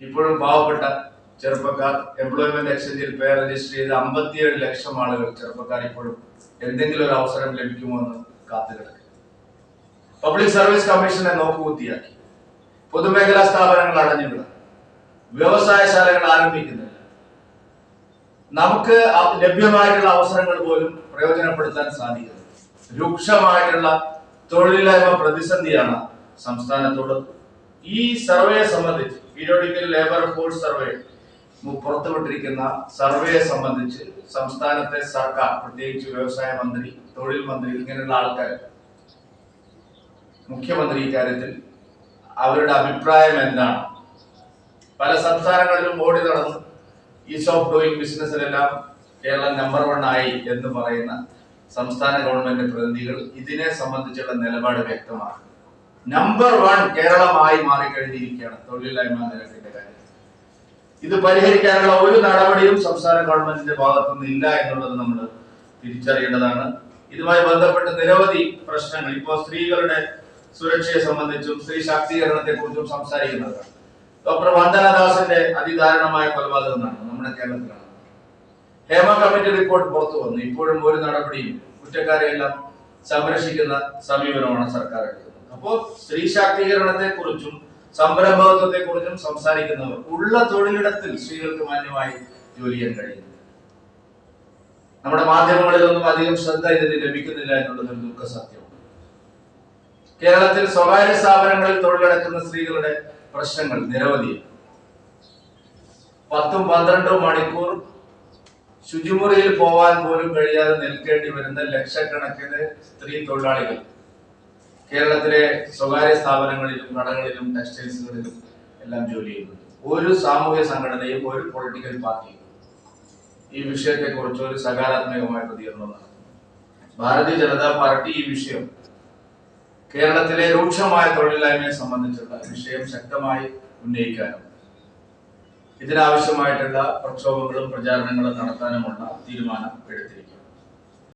ഇപ്പോഴും പാവപ്പെട്ട ചെറുപ്പക്കാർ എംപ്ലോയ്മെന്റ് എക്സ്ചേഞ്ചിൽ പേർ രജിസ്റ്റർ ചെയ്ത് 57 ലക്ഷം ആളുകൾ ചെറുപ്പക്കാർ ഇപ്പോഴും എന്തെങ്കിലും ഒരു അവസരം ലഭിക്കുമോ എന്ന് കാത്തുകിടക്കുക. പബ്ലിക് സർവീസ് കമ്മീഷനെ നോക്കുകുത്തിയാക്കി. പൊതുമേഖലാ സ്ഥാപനങ്ങൾ അടഞ്ഞുവിടുക. വ്യവസായശാലകൾ ആരംഭിക്കുന്നില്ല. നമുക്ക് ലഭ്യമായിട്ടുള്ള അവസരങ്ങൾ പോലും പ്രയോജനപ്പെടുത്താൻ സാധിക്കുന്നത്. രൂക്ഷമായിട്ടുള്ള തൊഴിലില്ലായ്മ പ്രതിസന്ധിയാണ് സംസ്ഥാനത്തോട്. ഈ സർവേയെ സംബന്ധിച്ച് പീരിയോഡിക്കൽ ലേബർ ഫോഴ്സ് സർവേ പുറത്തുവിട്ടിരിക്കുന്ന സർവേയെ സംബന്ധിച്ച് സംസ്ഥാനത്തെ സർക്കാർ, പ്രത്യേകിച്ച് വ്യവസായ മന്ത്രി, തൊഴിൽ മന്ത്രി, ഇങ്ങനെയുള്ള ആൾക്കാർ, മുഖ്യമന്ത്രി ഇക്കാര്യത്തിൽ അവരുടെ അഭിപ്രായം എന്താണ്? പല സംസ്ഥാനങ്ങളിലും ഓടി നടന്ന് ഈസ് ഓഫ് ഡൂയിങ് ബിസിനസ്സിലെല്ലാം കേരളം നമ്പർ 1 ആയി എന്ന് പറയുന്ന സംസ്ഥാന ഗവൺമെന്റ് പ്രതിനിധികൾ ഇതിനെ സംബന്ധിച്ചുള്ള നിലപാട് വ്യക്തമാക്കും. നമ്പർ 1 കേരളമായി മാറിക്കഴിഞ്ഞിരിക്കുകയാണ് തൊഴിലില്ലായ്മ നിരക്കിന്റെ കാര്യം. ഇത് പരിഹരിക്കാനുള്ള ഒരു നടപടിയും സംസ്ഥാന ഗവൺമെന്റിന്റെ ഭാഗത്തുനിന്ന് ഇല്ല എന്നുള്ളത് നമ്മൾ തിരിച്ചറിയേണ്ടതാണ്. ഇതുമായി ബന്ധപ്പെട്ട് നിരവധി പ്രശ്നങ്ങൾ, ഇപ്പോൾ സ്ത്രീകളുടെ സുരക്ഷയെ സംബന്ധിച്ചും സ്ത്രീ ശാക്തീകരണത്തെ കുറിച്ചും സംസാരിക്കുന്നതാണ്. ഡോക്ടർ വന്ദനദാസിന്റെ അതിദാരുണമായ കൊലപാതകം നടന്നു നമ്മുടെ കേരളത്തിലാണ്. ഹേമ കമ്മിറ്റി റിപ്പോർട്ട് പുറത്തു വന്നു. ഇപ്പോഴും ഒരു നടപടിയും, കുറ്റക്കാരെയെല്ലാം സംരക്ഷിക്കുന്ന സമീപനമാണ് സർക്കാർ എടുക്കുന്നത്. അപ്പോൾ സ്ത്രീ ശാക്തീകരണത്തെ കുറിച്ചും സംരംഭകത്വത്തെ കുറിച്ചും സംസാരിക്കുന്നവർ ഉള്ള തൊഴിലിടത്തിൽ സ്ത്രീകൾക്ക് മാന്യമായി ജോലി ചെയ്യാൻ കഴിയുന്നു. നമ്മുടെ മാധ്യമങ്ങളിലൊന്നും അധികം ശ്രദ്ധ ഇതിന് ലഭിക്കുന്നില്ല എന്നുള്ളത് ഒരു ദുഃഖ സത്യമാണ്. കേരളത്തിൽ സ്വകാര്യ സ്ഥാപനങ്ങളിൽ തൊഴിലെടുക്കുന്ന സ്ത്രീകളുടെ പ്രശ്നങ്ങൾ നിരവധിയാണ്. 10-12 മണിക്കൂർ ശുചിമുറിയിൽ പോവാൻ പോലും കഴിയാതെ നിൽക്കേണ്ടി വരുന്ന ലക്ഷക്കണക്കിന് സ്ത്രീ തൊഴിലാളികൾ കേരളത്തിലെ സ്വകാര്യ സ്ഥാപനങ്ങളിലും കടകളിലും ടെക്സ്റ്റൈൽസുകളിലും എല്ലാം ജോലി ചെയ്യുന്നുണ്ട്. ഒരു സാമൂഹ്യ സംഘടനയും ഒരു പൊളിറ്റിക്കൽ പാർട്ടിയും ഈ വിഷയത്തെ കുറിച്ച് ഒരു സകാരാത്മകമായ പ്രതികരണം നടത്തുന്നു. ഭാരതീയ ജനതാ പാർട്ടി ഈ വിഷയം, കേരളത്തിലെ രൂക്ഷമായ തൊഴിലില്ലായ്മയെ സംബന്ധിച്ചുള്ള വിഷയം ശക്തമായി ഉന്നയിക്കാനും ഇതിനാവശ്യമായിട്ടുള്ള പ്രക്ഷോഭങ്ങളും പ്രചാരണങ്ങളും നടത്താനുമുള്ള തീരുമാനം എടുത്തിരിക്കുന്നു.